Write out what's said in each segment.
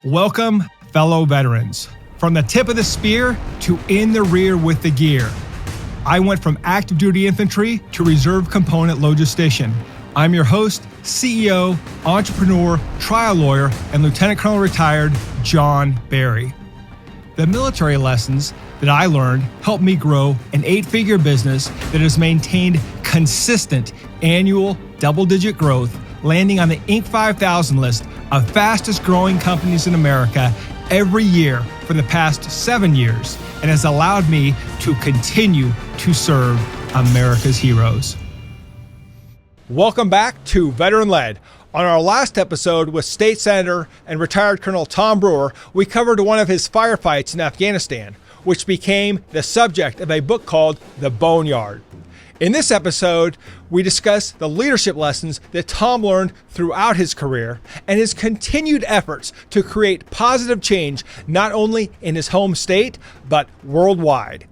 Welcome, fellow veterans. From the tip of the spear to in the rear with the gear. I went from active duty infantry to reserve component logistician. I'm your host, CEO, entrepreneur, trial lawyer, and Lieutenant Colonel retired John Barry. The military lessons that I learned helped me grow an 8-figure business that has maintained consistent annual double-digit growth, landing on the Inc. 5000 list of fastest growing companies in America every year for the past 7 years, and has allowed me to continue to serve America's heroes. Welcome back to Veteran Led. On our last episode with State Senator and retired Colonel Tom Brewer, we covered one of his firefights in Afghanistan, which became the subject of a book called The Boneyard. In this episode, we discuss the leadership lessons that Tom learned throughout his career and his continued efforts to create positive change not only in his home state, but worldwide.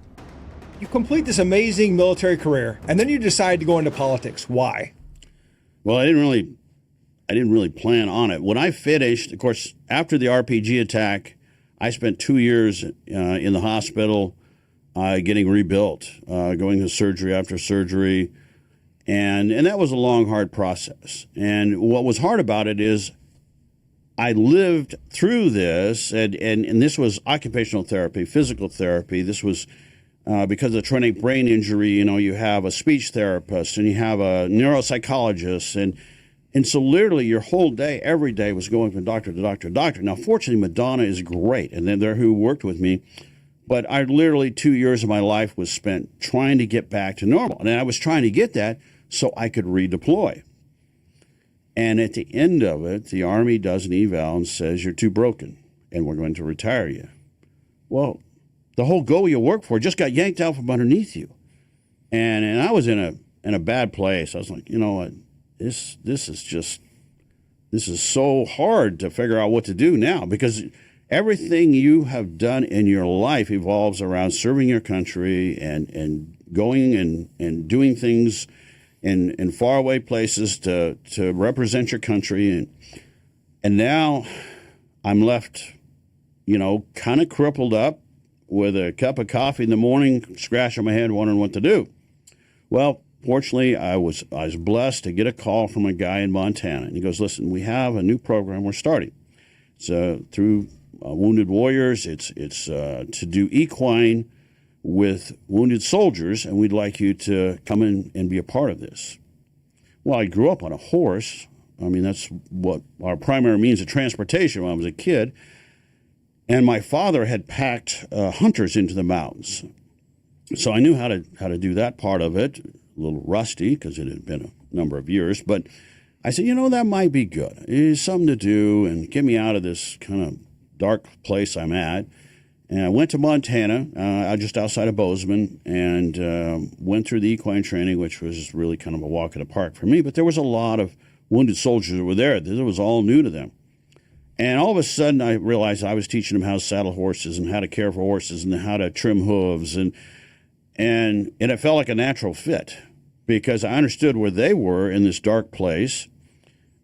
You complete this amazing military career, and then you decide to go into politics. Why? Well, I didn't really plan on it. When I finished, of course, after the RPG attack, I spent 2 years in the hospital getting rebuilt, going to surgery after surgery. And that was a long, hard process. And what was hard about it is I lived through this, and this was occupational therapy, physical therapy. This was because of traumatic brain injury, you have a speech therapist and you have a neuropsychologist. And so literally your whole day, every day was going from doctor to doctor to doctor. Now, fortunately, Madonna is great, and then they're who worked with me. But I literally 2 years of my life was spent trying to get back to normal. And I was trying to get that so I could redeploy. And at the end of it, the Army does an eval and says, you're too broken and we're going to retire you. Well, the whole goal you work for just got yanked out from underneath you. And I was in a bad place. I was like, you know what, this is so hard to figure out what to do now, because everything you have done in your life evolves around serving your country and going and doing things in faraway places to represent your country. And now I'm left, kind of crippled up with a cup of coffee in the morning, scratching my head, wondering what to do. Well, fortunately, I was blessed to get a call from a guy in Montana. And he goes, listen, we have a new program we're starting. So through Wounded Warriors, it's to do equine with wounded soldiers, and we'd like you to come in and be a part of this. Well, I grew up on a horse. I mean, that's what our primary means of transportation when I was a kid. And my father had packed hunters into the mountains. So I knew how to do that part of it, a little rusty because it had been a number of years. But I said, that might be good. It's something to do and get me out of this kind of dark place I'm at. And I went to Montana, just outside of Bozeman, and went through the equine training, which was really kind of a walk in the park for me. But there was a lot of wounded soldiers that were there. This was all new to them. And all of a sudden, I realized I was teaching them how to saddle horses and how to care for horses and how to trim hooves. And it felt like a natural fit because I understood where they were in this dark place.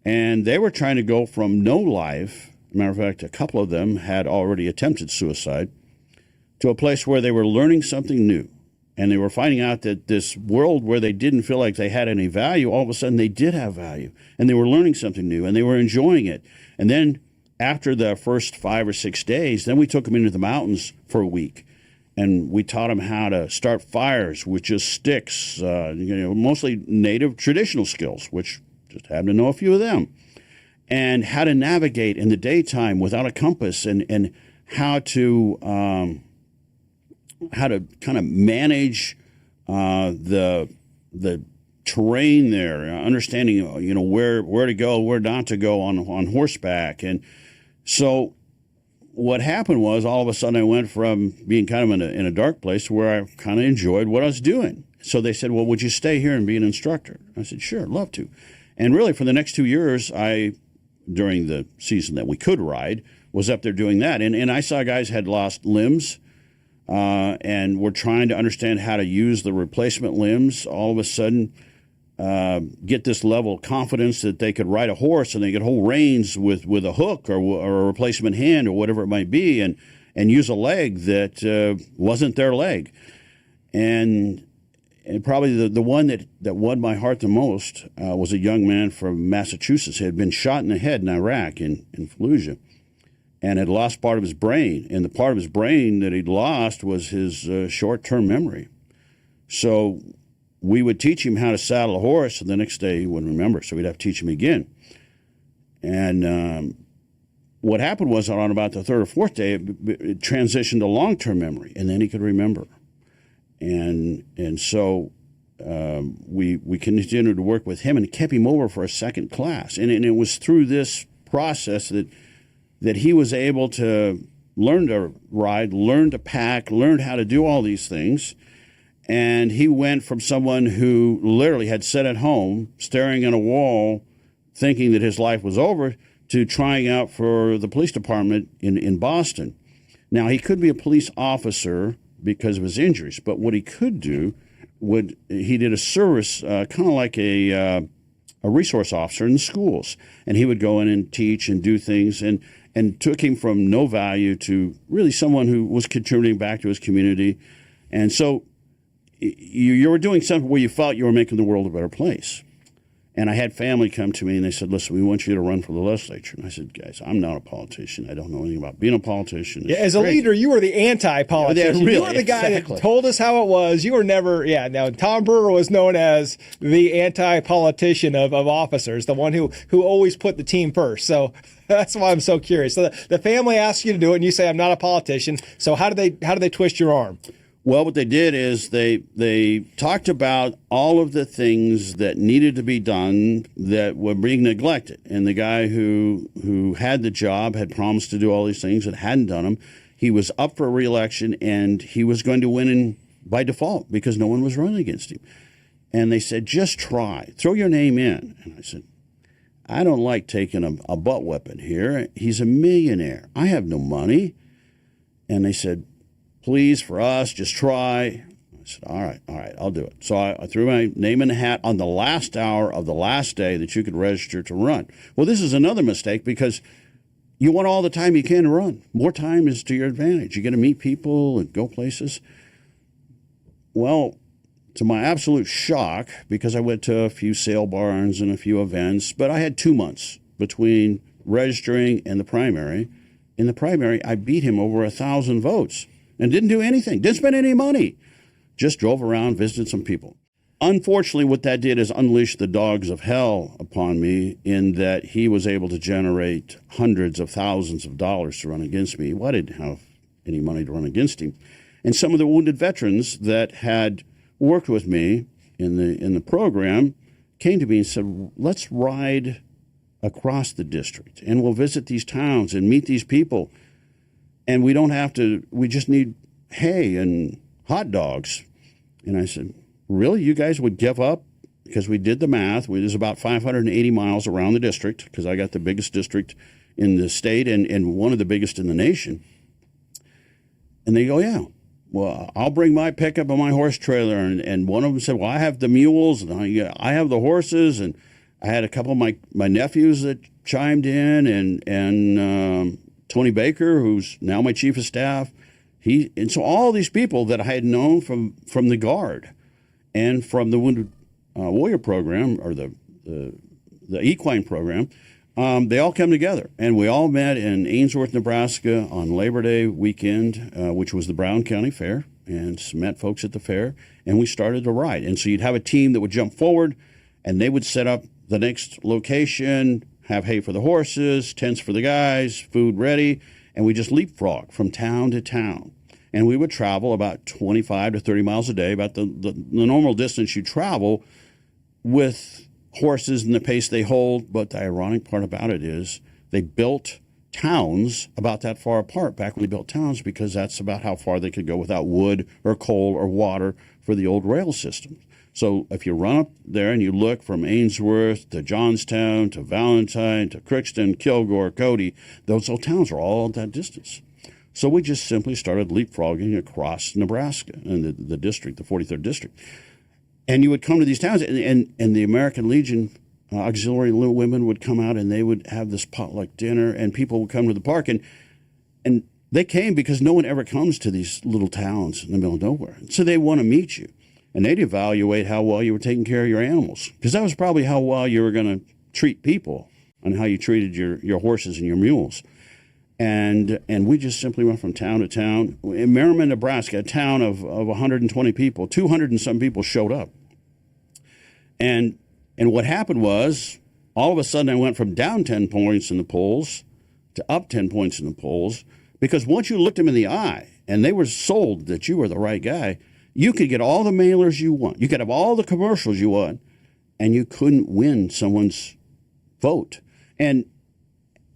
And they were trying to go from no life. As a matter of fact, a couple of them had already attempted suicide, to a place where they were learning something new. And they were finding out that this world where they didn't feel like they had any value, all of a sudden they did have value. And they were learning something new, and they were enjoying it. And then after the first 5 or 6 days, then we took them into the mountains for a week. And we taught them how to start fires with just sticks, mostly native traditional skills, which just happened to know a few of them. And how to navigate in the daytime without a compass, and how to kind of manage the terrain there, understanding where to go, where not to go on horseback. And so what happened was, all of a sudden I went from being kind of in a dark place to where I kind of enjoyed what I was doing. So they said, well, would you stay here and be an instructor? I said, sure, love to. And really for the next 2 years, during the season that we could ride, was up there doing that. And I saw guys had lost limbs and were trying to understand how to use the replacement limbs. All of a sudden, get this level of confidence that they could ride a horse and they could hold reins with a hook or a replacement hand or whatever it might be, and use a leg that wasn't their leg. And probably the one that won my heart the most was a young man from Massachusetts who had been shot in the head in Iraq, in Fallujah, and had lost part of his brain. And the part of his brain that he'd lost was his short-term memory. So we would teach him how to saddle a horse, and the next day he wouldn't remember, so we'd have to teach him again. And what happened was on about the third or fourth day, it transitioned to long-term memory, and then he could remember. And so we continued to work with him and kept him over for a second class. And it was through this process that he was able to learn to ride, learn to pack, learn how to do all these things. And he went from someone who literally had sat at home, staring at a wall, thinking that his life was over, to trying out for the police department in Boston. Now, he could be a police officer because of his injuries, but what he could do, he did a service, kind of like a resource officer in the schools. And he would go in and teach and do things, and took him from no value to really someone who was contributing back to his community. And so you were doing something where you felt you were making the world a better place. And I had family come to me and they said, listen, we want you to run for the legislature. And I said, guys, I'm not a politician. I don't know anything about being a politician. Yeah, as a leader, you were the anti-politician. Yeah, really, you were the guy that told us how it was. You were never, now Tom Brewer was known as the anti-politician of officers, the one who always put the team first. So that's why I'm so curious. So the family asks you to do it and you say, I'm not a politician. So how do they twist your arm? Well, what they did is they talked about all of the things that needed to be done that were being neglected. And the guy who had the job had promised to do all these things and hadn't done them. He was up for re-election, and he was going to win by default because no one was running against him. And they said, just try. Throw your name in. And I said, I don't like taking a butt whipping here. He's a millionaire. I have no money. And they said, please, for us, just try. I said, all right, I'll do it. So I threw my name in the hat on the last hour of the last day that you could register to run. Well, this is another mistake because you want all the time you can to run. More time is to your advantage. You get to meet people and go places. Well, to my absolute shock, because I went to a few sale barns and a few events, but I had 2 months between registering and the primary. In the primary, I beat him over 1,000 votes. And didn't do anything, didn't spend any money, just drove around, visited some people. Unfortunately, what that did is unleash the dogs of hell upon me in that he was able to generate hundreds of thousands of dollars to run against me. Well, I didn't have any money to run against him. And some of the wounded veterans that had worked with me in the program came to me and said, let's ride across the district, and we'll visit these towns and meet these people. And we don't have to, we just need hay and hot dogs. And I said, really? You guys would give up? Because we did the math. There's about 580 miles around the district, because I got the biggest district in the state and one of the biggest in the nation. And they go, yeah, well, I'll bring my pickup and my horse trailer. And one of them said, well, I have the mules and I have the horses. And I had a couple of my nephews that chimed in, and Tony Baker, who's now my chief of staff. And so all these people that I had known from the Guard and from the Wounded Warrior program, or the equine program, they all come together. And we all met in Ainsworth, Nebraska on Labor Day weekend, which was the Brown County Fair, and met folks at the fair, and we started to ride. And so you'd have a team that would jump forward, and they would set up the next location, have hay for the horses, tents for the guys, food ready, and we just leapfrog from town to town. And we would travel about 25 to 30 miles a day, about the normal distance you travel with horses and the pace they hold. But the ironic part about it is they built towns about that far apart back when they built towns, because that's about how far they could go without wood or coal or water for the old rail system. So if you run up there and you look from Ainsworth to Johnstown to Valentine to Crookston, Kilgore, Cody, those old towns are all at that distance. So we just simply started leapfrogging across Nebraska and the district, the 43rd district. And you would come to these towns, and the American Legion auxiliary little women would come out, and they would have this potluck dinner, and people would come to the park, and they came because no one ever comes to these little towns in the middle of nowhere. So they want to meet you, and they'd evaluate how well you were taking care of your animals, because that was probably how well you were going to treat people and how you treated your horses and your mules. And we just simply went from town to town. In Merriman, Nebraska, a town of 120 people, 200 and some people showed up. And what happened was, all of a sudden I went from down 10 points in the polls to up 10 points in the polls, because once you looked them in the eye and they were sold that you were the right guy, you could get all the mailers you want. You could have all the commercials you want, and you couldn't win someone's vote. And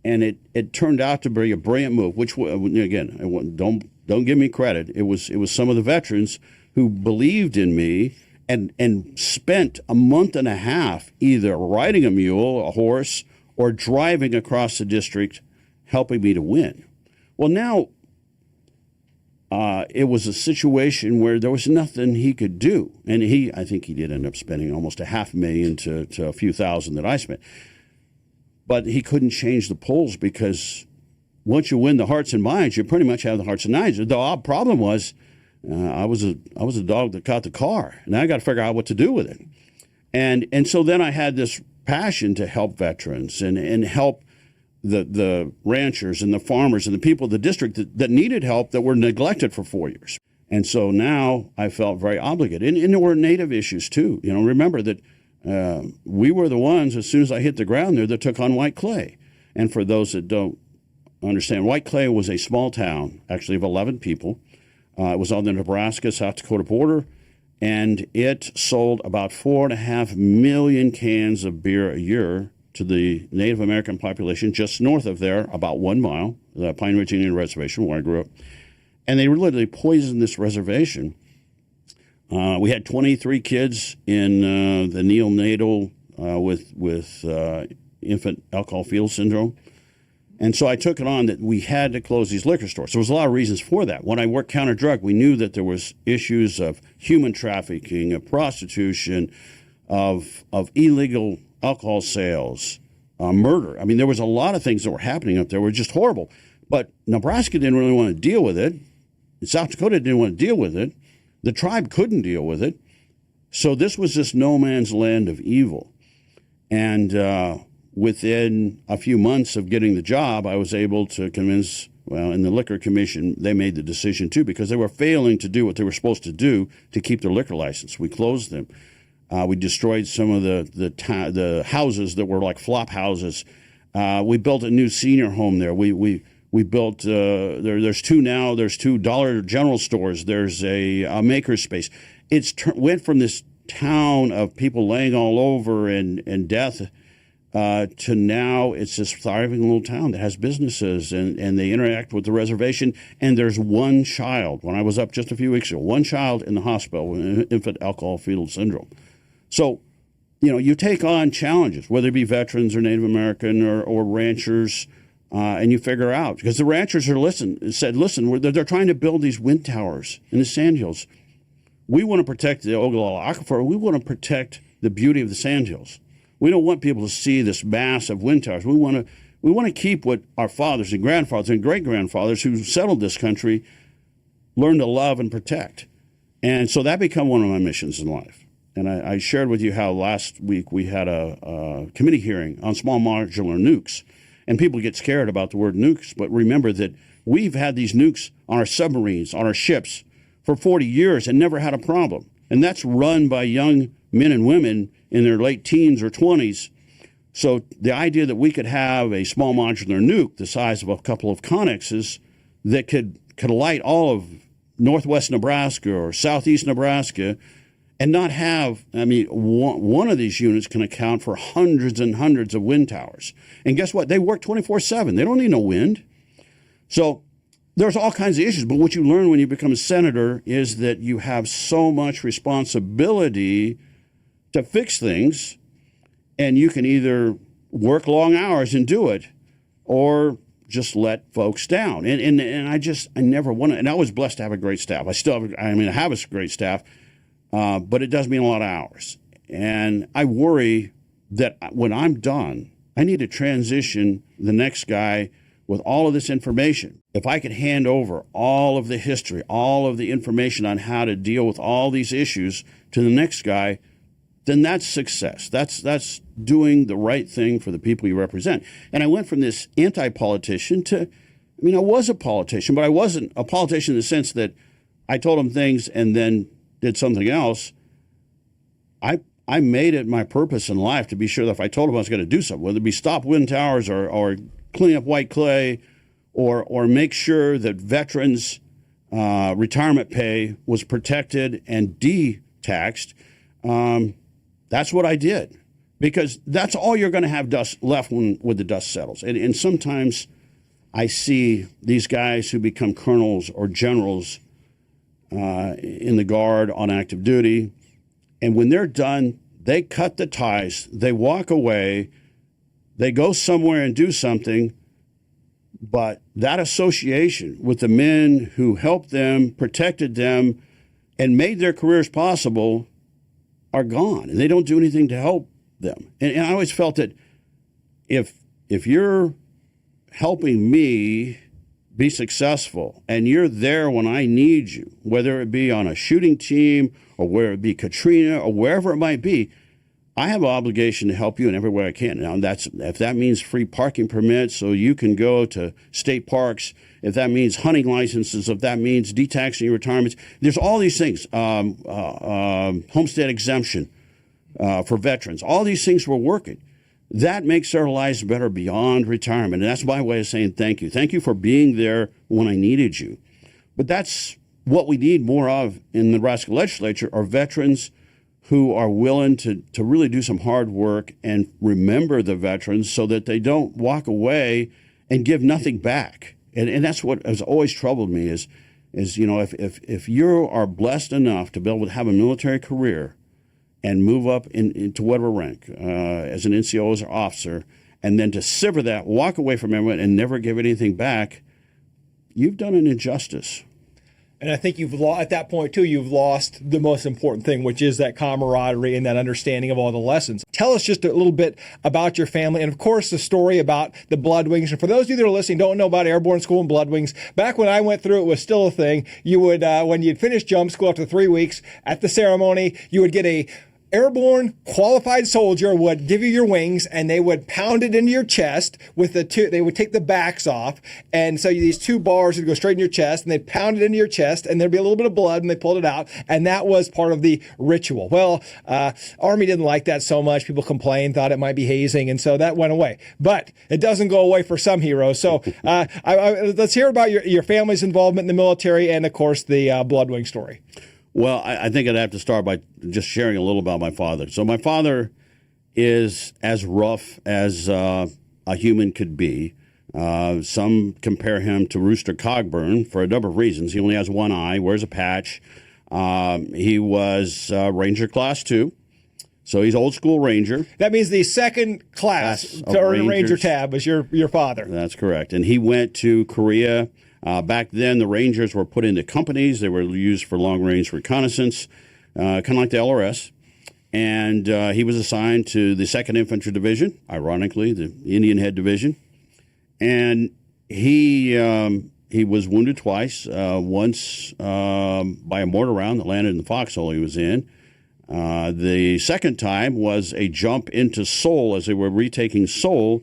it turned out to be a brilliant move, which, again, don't give me credit. It was some of the veterans who believed in me and spent a month and a half either riding a mule, a horse, or driving across the district helping me to win. Well, now it was a situation where there was nothing he could do. And I think he did end up spending almost $500,000 to a few thousand that I spent. But he couldn't change the polls, because once you win the hearts and minds, you pretty much have the hearts and minds. The odd problem was I was a dog that caught the car, and I got to figure out what to do with it. And so then I had this passion to help veterans and help the ranchers and the farmers and the people of the district that needed help, that were neglected for 4 years. And so now I felt very obligated. And there were Native issues too. Remember that we were the ones, as soon as I hit the ground there, that took on White Clay. And for those that don't understand, White Clay was a small town, actually of 11 people. It was on the Nebraska-South Dakota border, and it sold about 4.5 million cans of beer a year to the Native American population just north of there, about 1 mile, the Pine Ridge Indian Reservation, where I grew up. And they literally poisoned this reservation. We had 23 kids in the neonatal with infant alcohol-fetal syndrome. And so I took it on that we had to close these liquor stores. There was a lot of reasons for that. When I worked counter-drug, we knew that there was issues of human trafficking, of prostitution, of illegal alcohol sales, murder. I mean, there was a lot of things that were happening up there were just horrible. But Nebraska didn't really want to deal with it. South Dakota didn't want to deal with it. The tribe couldn't deal with it. So this was this no man's land of evil. And within a few months of getting the job, I was able to convince, in the Liquor Commission, they made the decision too, because they were failing to do what they were supposed to do to keep their liquor license. We closed them. We destroyed some of the houses that were like flop houses. We built a new senior home there. We built there's two now. There's 2 Dollar General stores. There's a maker space. It's went from this town of people laying all over and death to now it's this thriving little town that has businesses and they interact with the reservation. And there's one child. When I was up just a few weeks ago, one child in the hospital with infant alcohol-fetal syndrome. So, you take on challenges, whether it be veterans or Native American or ranchers, and you figure out, because the ranchers said, listen, they're trying to build these wind towers in the sandhills. We want to protect the Ogallala Aquifer. We want to protect the beauty of the sandhills. We don't want people to see this mass of wind towers. We want to keep what our fathers and grandfathers and great-grandfathers who settled this country learned to love and protect. And so that became one of my missions in life. And I shared with you how last week we had a committee hearing on small modular nukes. And people get scared about the word nukes, but remember that we've had these nukes on our submarines, on our ships, for 40 years and never had a problem. And that's run by young men and women in their late teens or 20s. So the idea that we could have a small modular nuke the size of a couple of connexes that could light all of northwest Nebraska or southeast Nebraska and not have, one of these units can account for hundreds and hundreds of wind towers. And guess what? They work 24/7. They don't need no wind. So there's all kinds of issues. But what you learn when you become a senator is that you have so much responsibility to fix things, and you can either work long hours and do it or just let folks down. And I never want to. And I was blessed to have a great staff. I have a great staff. but it does mean a lot of hours. And I worry that when I'm done, I need to transition the next guy with all of this information. If I could hand over all of the history, all of the information on how to deal with all these issues to the next guy, then that's success. That's doing the right thing for the people you represent. And I went from this anti-politician to, I was a politician, but I wasn't a politician in the sense that I told them things and then did something else. I made it my purpose in life to be sure that if I told them I was going to do something, whether it be stop wind towers or clean up white clay or make sure that veterans' retirement pay was protected and de-taxed, that's what I did. Because that's all you're going to have left when the dust settles. And sometimes I see these guys who become colonels or generals in the Guard on active duty, and when they're done, they cut the ties, they walk away, they go somewhere and do something, but that association with the men who helped them, protected them, and made their careers possible are gone, and they don't do anything to help them. And I always felt that if you're helping me be successful and you're there when I need you, whether it be on a shooting team or where it be Katrina or wherever it might be, I have an obligation to help you in every way I can. Now, if that means free parking permits so you can go to state parks, if that means hunting licenses, if that means detaxing your retirements, there's all these things, homestead exemption for veterans, all these things we're working. That makes their lives better beyond retirement. And that's my way of saying thank you. Thank you for being there when I needed you. But that's what we need more of in the Nebraska legislature are veterans who are willing to really do some hard work and remember the veterans so that they don't walk away and give nothing back. And that's what has always troubled me is if you are blessed enough to be able to have a military career and move up into whatever rank as an NCO, as an officer, and then to sever that, walk away from everyone and never give anything back, you've done an injustice. And I think at that point, too, you've lost the most important thing, which is that camaraderie and that understanding of all the lessons. Tell us just a little bit about your family and, of course, the story about the Blood Wings. And for those of you that are listening, don't know about Airborne School and Blood Wings, back when I went through it was still a thing. You would, when you'd finish jump school after 3 weeks, at the ceremony, you would get a airborne qualified soldier would give you your wings and they would pound it into your chest with they would take the backs off. And so these two bars would go straight in your chest and they'd pound it into your chest and there'd be a little bit of blood and they pulled it out. And that was part of the ritual. Well, Army didn't like that so much. People complained, thought it might be hazing. And so that went away, but it doesn't go away for some heroes. So let's hear about your family's involvement in the military and of course the Blood Wing story. Well, I think I'd have to start by just sharing a little about my father. So my father is as rough as a human could be. Some compare him to Rooster Cogburn for a number of reasons. He only has one eye, wears a patch. He was Ranger Class 2, so he's old school Ranger. That means the second class to earn a Ranger tab was your father. That's correct. And he went to Korea. Back then, the Rangers were put into companies. They were used for long-range reconnaissance, kind of like the LRS. And he was assigned to the 2nd Infantry Division, ironically, the Indian Head Division. And he was wounded twice, once by a mortar round that landed in the foxhole he was in. The second time was a jump into Seoul as they were retaking Seoul.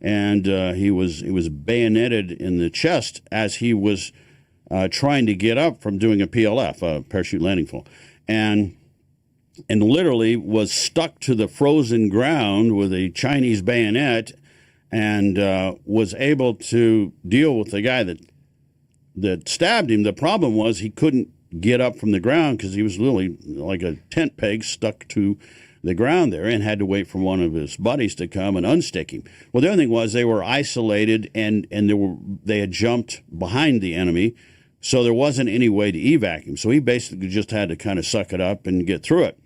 And he was bayoneted in the chest as he was trying to get up from doing a PLF, a parachute landing fall, and literally was stuck to the frozen ground with a Chinese bayonet, and was able to deal with the guy that stabbed him. The problem was he couldn't get up from the ground because he was literally like a tent peg stuck to the ground there and had to wait for one of his buddies to come and unstick him. Well, the other thing was they were isolated and they had jumped behind the enemy, so there wasn't any way to evac him. So he basically just had to kind of suck it up and get through it.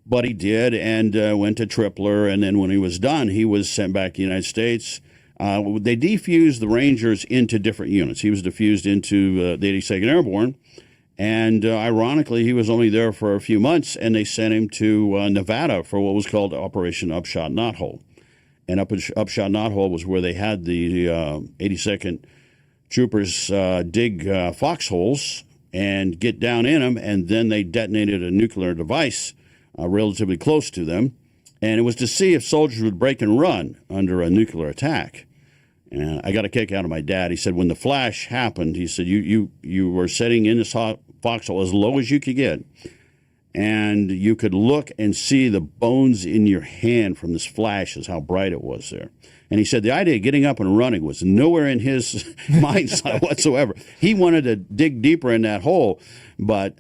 But he did and went to Tripler, and then when he was done, he was sent back to the United States. They defused the Rangers into different units. He was diffused into the 82nd Airborne, And ironically, he was only there for a few months, and they sent him to Nevada for what was called Operation Upshot Knothole. And Upshot Knothole was where they had the 82nd troopers dig foxholes and get down in them, and then they detonated a nuclear device relatively close to them. And it was to see if soldiers would break and run under a nuclear attack. And I got a kick out of my dad. He said, when the flash happened, he said, you were sitting in this foxhole as low as you could get, and you could look and see the bones in your hand from this flash is how bright it was there. And he said the idea of getting up and running was nowhere in his mindset whatsoever. He wanted to dig deeper in that hole, but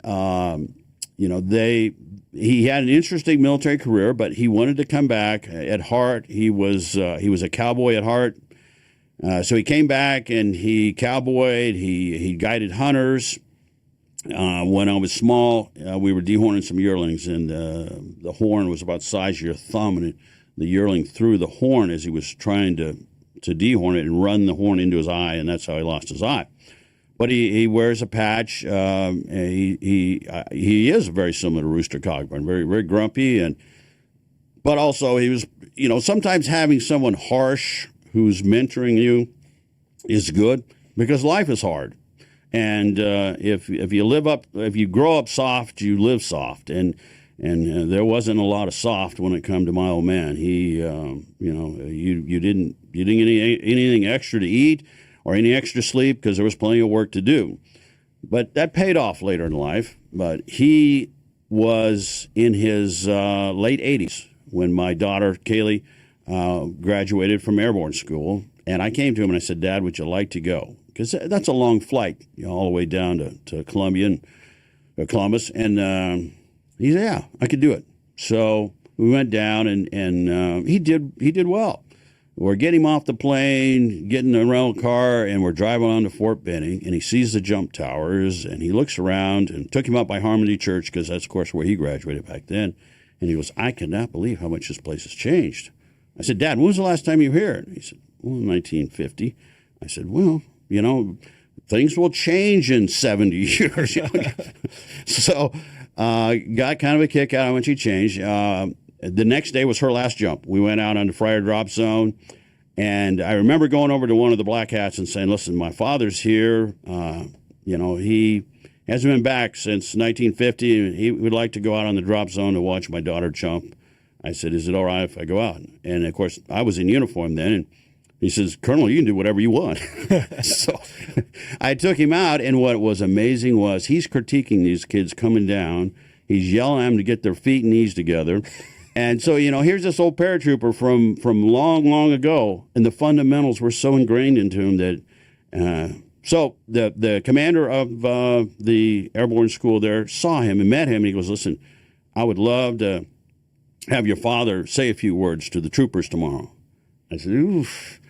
he had an interesting military career, but he wanted to come back. At heart, he was a cowboy at heart. So he came back and he cowboyed. He guided hunters. When I was small, we were dehorning some yearlings, and the horn was about the size of your thumb, and the yearling threw the horn as he was trying to dehorn it and run the horn into his eye, and that's how he lost his eye. But he wears a patch. He is very similar to Rooster Cogburn, very, very grumpy, but also he was, sometimes having someone harsh who's mentoring you is good because life is hard. And if you grow up soft, you live soft. And there wasn't a lot of soft when it come to my old man. He, you didn't get anything extra to eat or any extra sleep because there was plenty of work to do. But that paid off later in life. But he was in his late 80s when my daughter, Kaylee, graduated from airborne school. And I came to him and I said, Dad, would you like to go? Because that's a long flight, all the way down to Columbus. And he said, yeah, I could do it. So we went down, and he did well. We're getting him off the plane, getting in a rental car, and we're driving on to Fort Benning, and he sees the jump towers, and he looks around, and took him up by Harmony Church, because that's, of course, where he graduated back then. And he goes, I cannot believe how much this place has changed. I said, Dad, when was the last time you were here? And he said, well, 1950. I said, well, things will change in 70 years. So got kind of a kick out of when she changed. The next day was her last jump. We went out on the Friar Drop Zone, and I remember going over to one of the Black Hats and saying, listen, my father's here. He hasn't been back since 1950, and he would like to go out on the drop zone to watch my daughter jump. I said, is it all right if I go out? And, of course, I was in uniform then, and he says, Colonel, you can do whatever you want. So I took him out, and what was amazing was he's critiquing these kids coming down. He's yelling at them to get their feet and knees together. And so, here's this old paratrooper from long, long ago, and the fundamentals were so ingrained into him that so the commander of the airborne school there saw him and met him, and he goes, listen, I would love to have your father say a few words to the troopers tomorrow. I said, oof,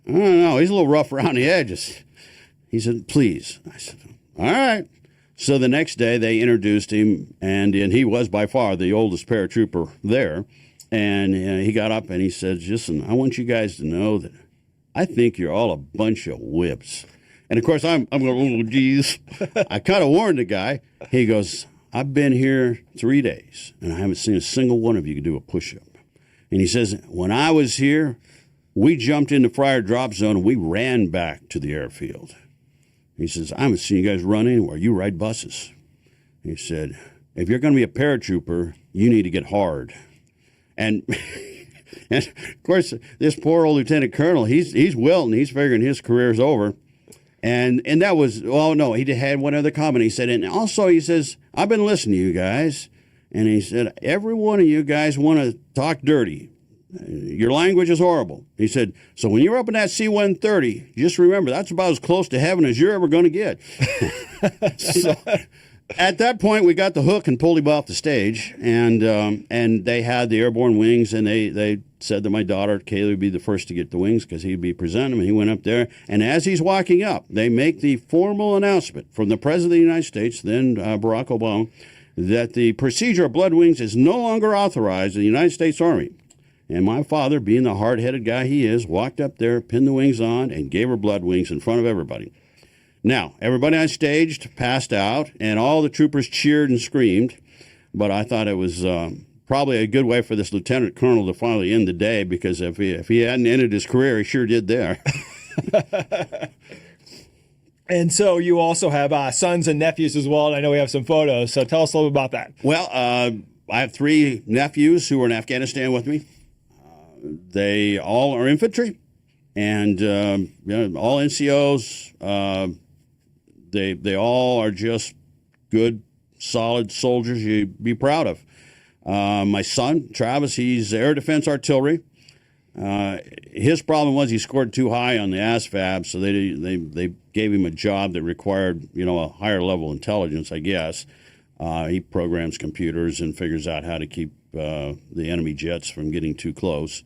I don't know. He's a little rough around the edges. He said, please. I said, all right. So the next day they introduced him, and he was by far the oldest paratrooper there. And he got up and he said, listen, I want you guys to know that I think you're all a bunch of whips. And, of course, I'm going, oh, geez. I kind of warned the guy. He goes, I've been here 3 days, and I haven't seen a single one of you do a push-up. And he says, when I was here, we jumped into Friar Drop Zone, and we ran back to the airfield. He says, I haven't seen you guys run anywhere. You ride buses. He said, if you're going to be a paratrooper, you need to get hard. And, and of course, this poor old lieutenant colonel, he's wilting. He's figuring his career's over. And that was, oh, no, he had one other comment. He said, and also, he says, I've been listening to you guys. And he said, every one of you guys want to talk dirty. Your language is horrible. He said, so when you're up in that C-130, just remember, that's about as close to heaven as you're ever going to get. So at that point, we got the hook and pulled him off the stage. And they had the airborne wings, and they said that my daughter, Kaylee, would be the first to get the wings because he'd be presenting them. And he went up there. And as he's walking up, they make the formal announcement from the President of the United States, then Barack Obama, that the procedure of blood wings is no longer authorized in the United States Army. And my father, being the hard-headed guy he is, walked up there, pinned the wings on, and gave her blood wings in front of everybody. Now, everybody on stage passed out, and all the troopers cheered and screamed, but I thought it was probably a good way for this lieutenant colonel to finally end the day, because if he hadn't ended his career, he sure did there. And so you also have sons and nephews as well, and I know we have some photos, so tell us a little bit about that. Well, I have 3 nephews who were in Afghanistan with me. They all are infantry, and all NCOs. They all are just good, solid soldiers you'd be proud of. My son, Travis, he's air defense artillery. His problem was he scored too high on the ASVAB, so they gave him a job that required, a higher level intelligence, I guess. He programs computers and figures out how to keep the enemy jets from getting too close.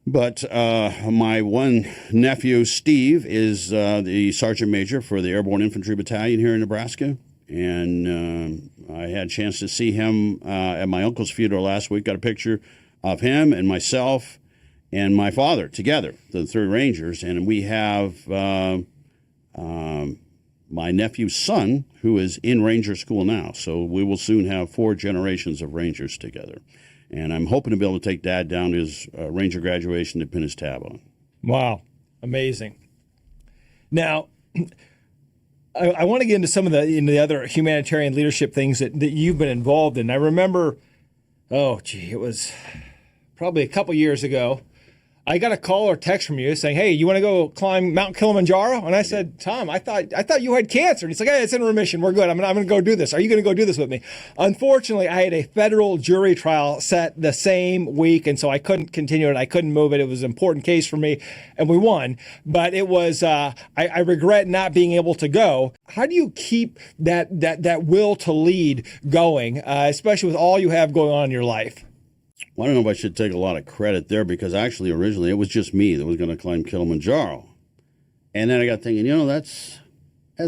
But my one nephew, Steve, is the sergeant major for the Airborne Infantry Battalion here in Nebraska. And I had a chance to see him at my uncle's funeral last week. Got a picture of him and myself and my father together, the 3 Rangers. And we have my nephew's son, who is in Ranger school now. So we will soon have 4 generations of Rangers together. And I'm hoping to be able to take Dad down to his Ranger graduation to pin his tab on. Wow. Amazing. Now, I want to get into some of the other humanitarian leadership things that you've been involved in. I remember, it was probably a couple years ago, I got a call or text from you saying, "Hey, you want to go climb Mount Kilimanjaro?" And I said, "Tom, I thought you had cancer." And he's like, "Hey, it's in remission. We're good. I'm going to go do this. Are you going to go do this with me?" Unfortunately, I had a federal jury trial set the same week, and so I couldn't continue it. I couldn't move it. It was an important case for me, and we won. But it was I regret not being able to go. How do you keep that will to lead going, especially with all you have going on in your life? Well, I don't know if I should take a lot of credit there, because actually originally it was just me that was going to climb Kilimanjaro. And then I got thinking, that's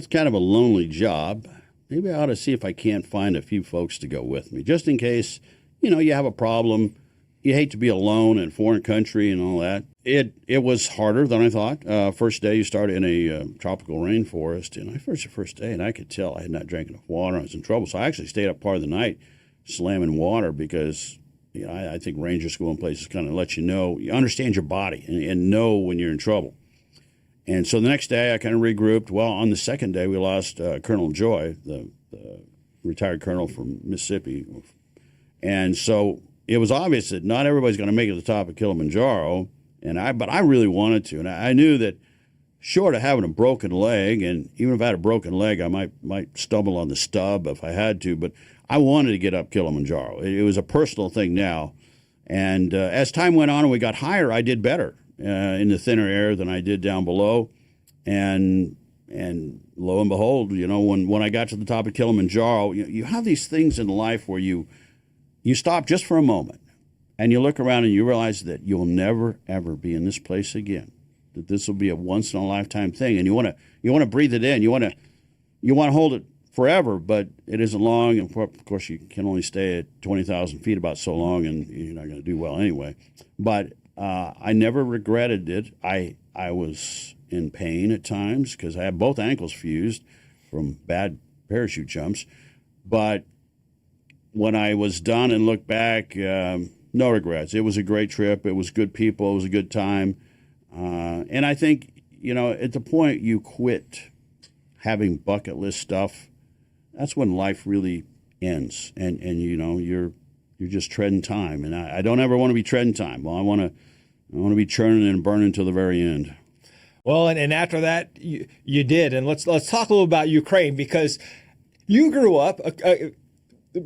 kind of a lonely job. Maybe I ought to see if I can't find a few folks to go with me, just in case, you have a problem. You hate to be alone in a foreign country and all that. It was harder than I thought. First day you start in a tropical rainforest, and the first day, and I could tell I had not drank enough water. I was in trouble. So I actually stayed up part of the night slamming water, because I think Ranger School and places kind of let you understand your body and know when you're in trouble. And so the next day I kind of regrouped. Well, on the second day we lost Colonel Joy, the retired colonel from Mississippi. And so it was obvious that not everybody's going to make it to the top of Kilimanjaro. But I really wanted to. And I knew that short of having a broken leg, and even if I had a broken leg, I might stumble on the stub if I had to, but I wanted to get up Kilimanjaro. It was a personal thing now. And as time went on and we got higher, I did better in the thinner air than I did down below. And lo and behold, when I got to the top of Kilimanjaro, you have these things in life where you stop just for a moment and you look around and you realize that you'll never, ever be in this place again, that this will be a once-in-a-lifetime thing. And you want to breathe it in. You want to hold it forever, but it isn't long, and of course you can only stay at 20,000 feet about so long, and you're not going to do well anyway. But I never regretted it. I was in pain at times because I had both ankles fused from bad parachute jumps, but when I was done and looked back, no regrets. It was a great trip. It was good people. It was a good time, and I think at the point you quit having bucket list stuff, that's when life really ends, and you're just treading time. And I don't ever want to be treading time. Well, I want to be churning and burning to the very end. Well, and after that, you did. And let's talk a little about Ukraine, because you grew up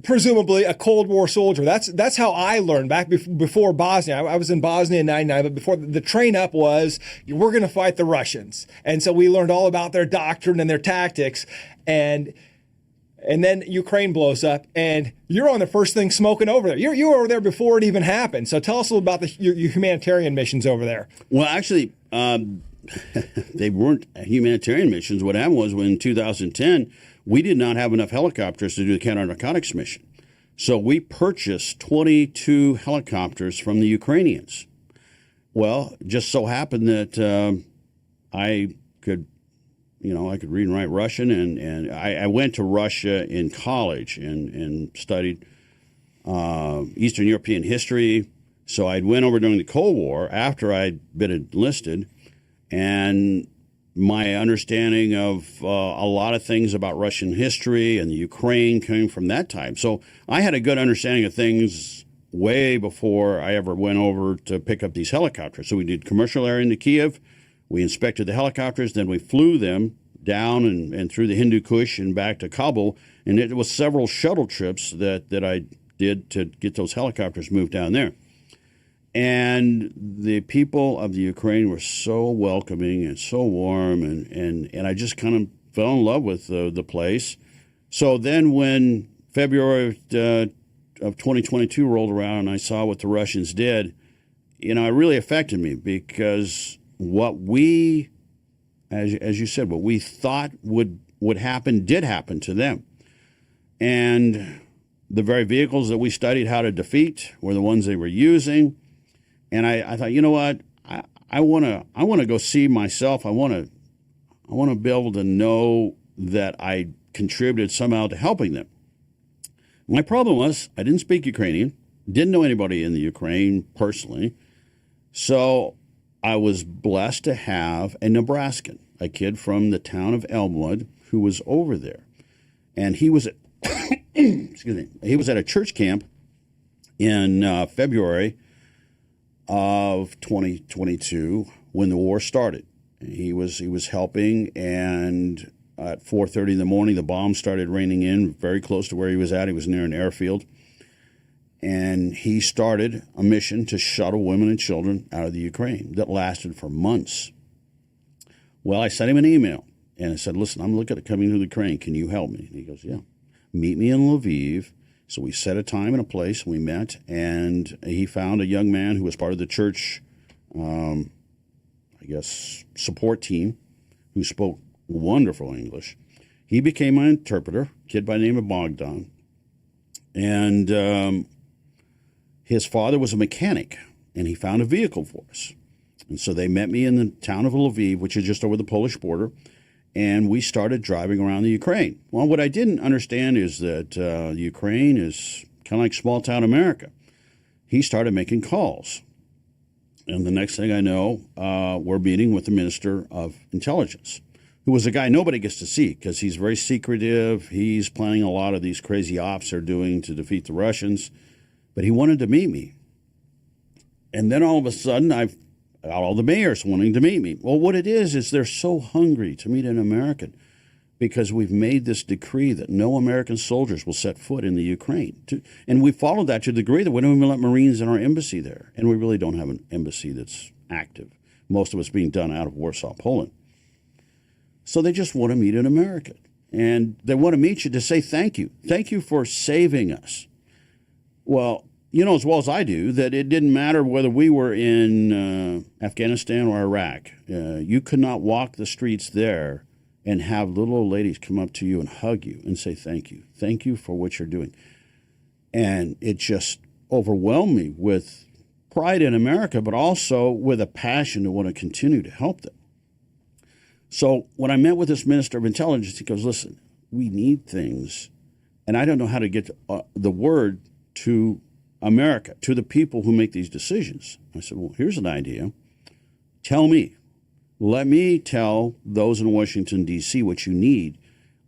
presumably a Cold War soldier. That's how I learned back before Bosnia. I was in Bosnia in '99, but before the train up was, we're going to fight the Russians. And so we learned all about their doctrine and their tactics. And then Ukraine blows up, and you're on the first thing smoking over there. You were over there before it even happened. So tell us a little about your humanitarian missions over there. Well, actually, they weren't humanitarian missions. What happened was, in 2010, we did not have enough helicopters to do the counter-narcotics mission. So we purchased 22 helicopters from the I could read and write Russian, and I went to Russia in college and studied Eastern European history. So I went over during the Cold War after I'd been enlisted, and my understanding of a lot of things about Russian history and the Ukraine came from that time. So I had a good understanding of things way before I ever went over to pick up these helicopters. So we did commercial air into Kiev. We inspected the helicopters. Then we flew them down and through the Hindu Kush and back to Kabul. And it was several shuttle trips that I did to get those helicopters moved down there. And the people of the Ukraine were so welcoming and so warm, and I just kind of fell in love with the place. So then when February of 2022 rolled around and I saw what the Russians did, it really affected me, because what we, as you said, what we thought would happen did happen to them. And the very vehicles that we studied how to defeat were the ones they were using. And I thought, you know what, I want to go see myself. I want to be able to know that I contributed somehow to helping them. My problem was I didn't speak Ukrainian, didn't know anybody in the Ukraine personally. So I was blessed to have a Nebraskan, a kid from the town of Elmwood, who was over there. And he was at, excuse me, he was at a church camp in February of 2022 when the war started. He was helping, and at 4:30 in the morning, the bombs started raining in very close to where he was at. He was near an airfield. And he started a mission to shuttle women and children out of the Ukraine that lasted for months. Well, I sent him an email, and I said, listen, I'm looking at coming to the Ukraine. Can you help me? And he goes, yeah. Meet me in Lviv. So we set a time and a place, and we met, and he found a young man who was part of the church, support team, who spoke wonderful English. He became my interpreter, a kid by the name of Bogdan. And his father was a mechanic, and he found a vehicle for us. And so they met me in the town of Lviv, which is just over the Polish border, and we started driving around the Ukraine. Well, what I didn't understand is that Ukraine is kind of like small-town America. He started making calls. And the next thing I know, we're meeting with the Minister of Intelligence, who was a guy nobody gets to see because he's very secretive. He's planning a lot of these crazy ops they're doing to defeat the Russians. But he wanted to meet me. And then all of a sudden, I've got all the mayors wanting to meet me. Well, what it is they're so hungry to meet an American because we've made this decree that no American soldiers will set foot in the Ukraine. And we followed that to the degree that we don't even let Marines in our embassy there. And we really don't have an embassy that's active. Most of it's being done out of Warsaw, Poland. So they just want to meet an American. And they want to meet you to say thank you. Thank you for saving us. Well, you know as well as I do that it didn't matter whether we were in Afghanistan or Iraq. You could not walk the streets there and have little old ladies come up to you and hug you and say thank you. Thank you for what you're doing. And it just overwhelmed me with pride in America, but also with a passion to want to continue to help them. So when I met with this Minister of Intelligence, he goes, listen, we need things, and I don't know how to get the word to America, to the people who make these decisions. I said, well, here's an idea. Tell me. Let me tell those in Washington, D.C. what you need.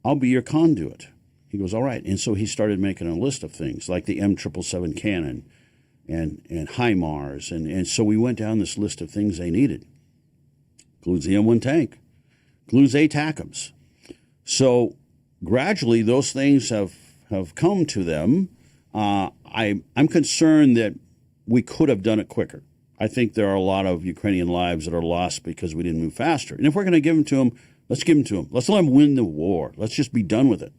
I'll be your conduit. He goes, all right. And so he started making a list of things like the M777 cannon and HIMARS. And so we went down this list of things they needed. Includes the M1 tank. Includes ATACMS. So gradually those things have come to them. I'm concerned that we could have done it quicker. I think there are a lot of Ukrainian lives that are lost because we didn't move faster. And if we're going to give them to them, let's give them to them. Let's let them win the war. Let's just be done with it.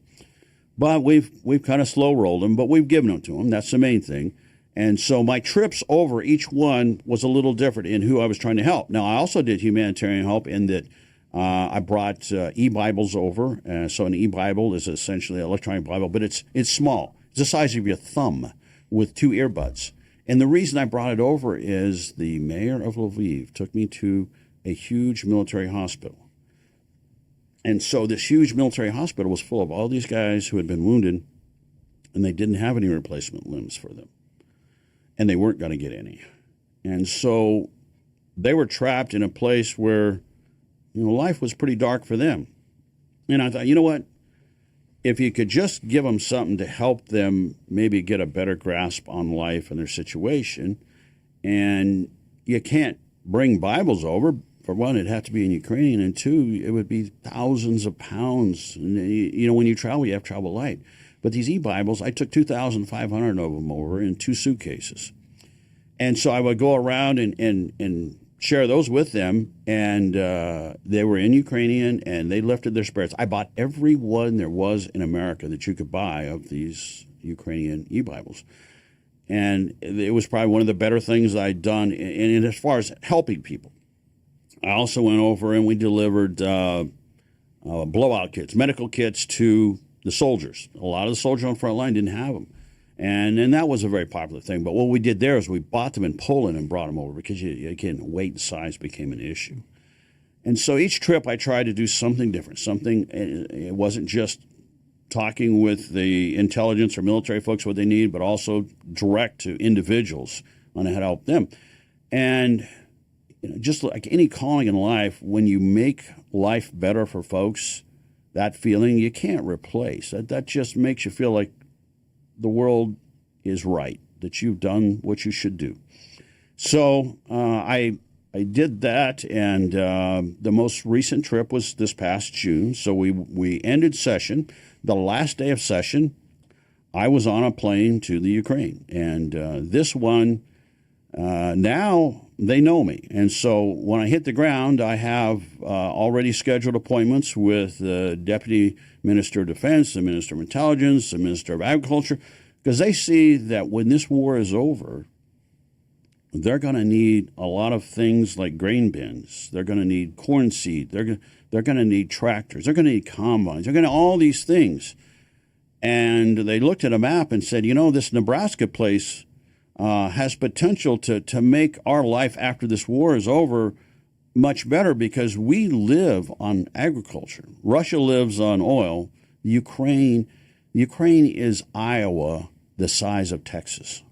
But we've kind of slow rolled them, but we've given them to them. That's the main thing. And so my trips over each one was a little different in who I was trying to help. Now, I also did humanitarian help in that I brought e-Bibles over. So an e-Bible is essentially an electronic Bible, but it's small. It's the size of your thumb with 2 earbuds. And the reason I brought it over is the mayor of Lviv took me to a huge military hospital. And so this huge military hospital was full of all these guys who had been wounded, and they didn't have any replacement limbs for them. And they weren't going to get any. And so they were trapped in a place where, life was pretty dark for them. And I thought, you know what? If you could just give them something to help them maybe get a better grasp on life and their situation, and you can't bring Bibles over. For one, it'd have to be in Ukrainian, and two, it would be thousands of pounds. And, when you travel, you have to travel light. But these e-Bibles, I took 2,500 of them over in 2 suitcases. And so I would go around and share those with them, and they were in Ukrainian, and they lifted their spirits. I bought every one there was in America that you could buy of these Ukrainian e-Bibles. And it was probably one of the better things I'd done in as far as helping people. I also went over and we delivered blowout kits, medical kits to the soldiers. A lot of the soldiers on the front line didn't have them. And that was a very popular thing. But what we did there is we bought them in Poland and brought them over because, again, weight and size became an issue. And so each trip I tried to do something different. It wasn't just talking with the intelligence or military folks what they need, but also direct to individuals on how to help them. And just like any calling in life, when you make life better for folks, that feeling you can't replace. That just makes you feel like the world is right, that you've done what you should do. So I did that, and the most recent trip was this past June. So we ended session. The last day of session, I was on a plane to the Ukraine. And this one, now they know me. And so when I hit the ground, I have already scheduled appointments with the Deputy Minister of Defense, the Minister of Intelligence, the Minister of Agriculture, because they see that when this war is over, they're going to need a lot of things like grain bins. They're going to need corn seed. They're going to need tractors. They're going to need combines. They're going to all these things. And they looked at a map and said, this Nebraska place has potential to make our life after this war is over much better because we live on agriculture. Russia lives on oil. Ukraine is Iowa the size of Texas.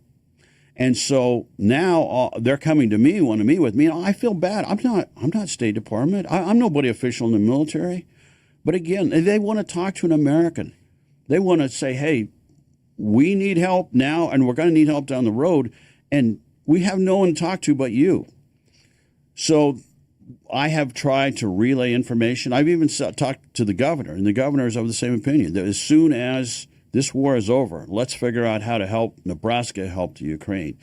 And so now they're coming to me, want to meet with me. I feel bad. I'm not State Department. I'm nobody official in the military. But again, they want to talk to an American. They want to say, hey, we need help now, and we're going to need help down the road, and we have no one to talk to but you. So I have tried to relay information. I've even talked to the governor, and the governor is of the same opinion, that as soon as this war is over, let's figure out how to help Nebraska help the Ukraine.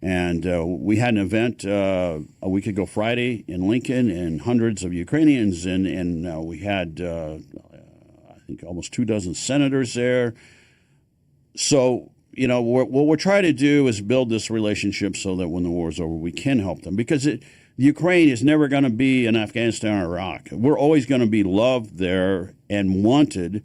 And we had an event a week ago Friday in Lincoln, and hundreds of Ukrainians, and we had, I think, almost 24 senators there. So, what we're trying to do is build this relationship so that when the war is over, we can help them. Because Ukraine is never going to be in Afghanistan or Iraq. We're always going to be loved there and wanted.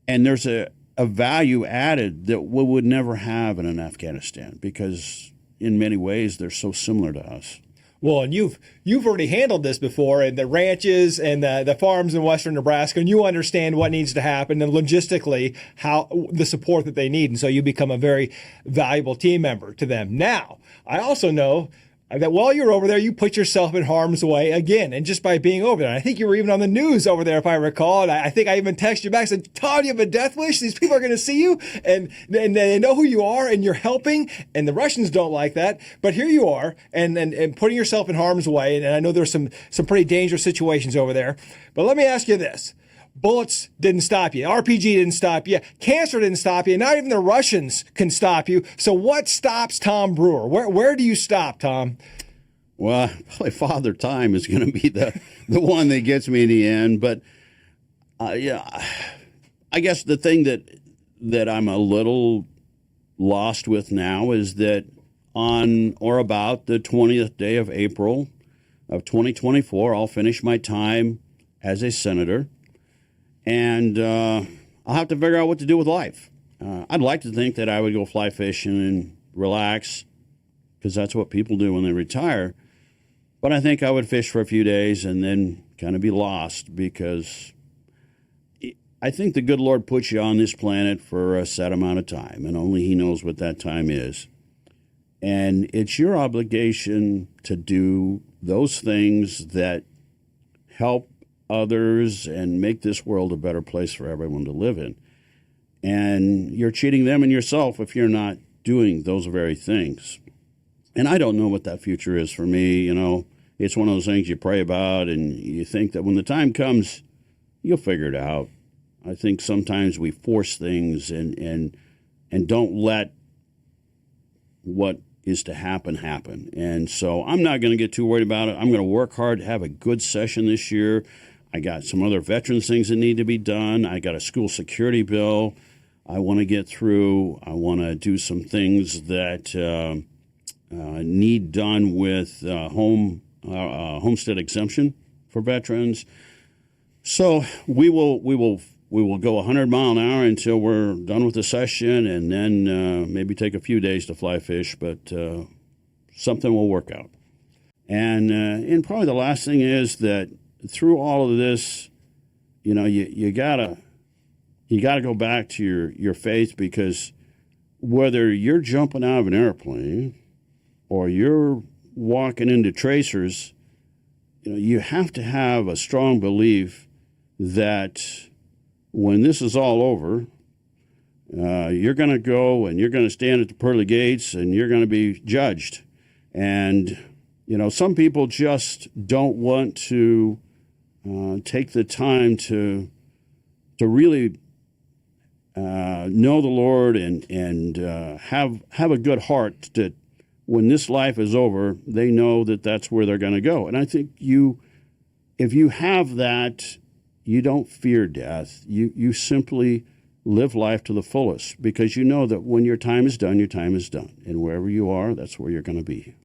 And there's a value added that we would never have in Afghanistan because in many ways they're so similar to us. Well, and you've already handled this before, and the ranches and the farms in western Nebraska, and you understand what needs to happen and logistically how the support that they need, and so you become a very valuable team member to them. Now, I also know that while you're over there, you put yourself in harm's way again, and just by being over there. And I think you were even on the news over there, if I recall. And I think I even texted you back and said, Todd, you have a death wish? These people are going to see you, and they know who you are, and you're helping, and the Russians don't like that. But here you are, and putting yourself in harm's way, and I know there's some pretty dangerous situations over there. But let me ask you this. Bullets didn't stop you. RPG didn't stop you. Cancer didn't stop you. Not even the Russians can stop you. So what stops Tom Brewer? Where do you stop, Tom? Well, probably Father Time is going to be the one that gets me in the end. But I guess the thing that I'm a little lost with now is that on or about the 20th day of April of 2024, I'll finish my time as a senator. And I'll have to figure out what to do with life. I'd like to think that I would go fly fishing and relax, because that's what people do when they retire. But I think I would fish for a few days and then kind of be lost, because I think the good Lord puts you on this planet for a set amount of time, and only He knows what that time is. And it's your obligation to do those things that help others and make this world a better place for everyone to live in. And you're cheating them and yourself if you're not doing those very things. And I don't know what that future is for me. You know, it's one of those things you pray about and you think that when the time comes, you'll figure it out. I think sometimes we force things and don't let what is to happen. And so I'm not going to get too worried about it. I'm going to work hard to have a good session this year. I got some other veterans things that need to be done. I got a school security bill I want to get through. I want to do some things that need done with homestead exemption for veterans. So we will go 100 mile an hour until we're done with the session, and then maybe take a few days to fly fish, but something will work out. And probably the last thing is that through all of this, you know, you gotta go back to your faith, because whether you're jumping out of an airplane or you're walking into tracers, you know, you have to have a strong belief that when this is all over, you're going to go and you're going to stand at the pearly gates and you're going to be judged. And, you know, some people just don't want to take the time to really know the Lord and have a good heart that when this life is over, they know that that's where they're going to go. And I think if you have that, you don't fear death. You simply live life to the fullest, because you know that when your time is done, your time is done. And wherever you are, that's where you're going to be.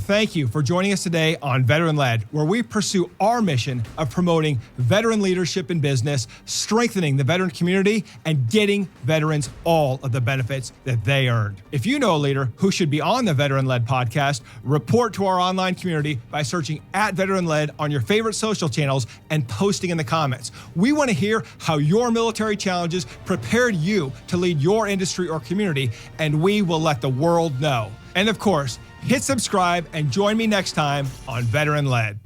Thank you for joining us today on Veteran Led, where we pursue our mission of promoting veteran leadership in business, strengthening the veteran community, and getting veterans all of the benefits that they earned. If you know a leader who should be on the Veteran Led podcast, report to our online community by searching @Veteran Led on your favorite social channels and posting in the comments. We want to hear how your military challenges prepared you to lead your industry or community, and we will let the world know. And of course, hit subscribe and join me next time on Veteran Led.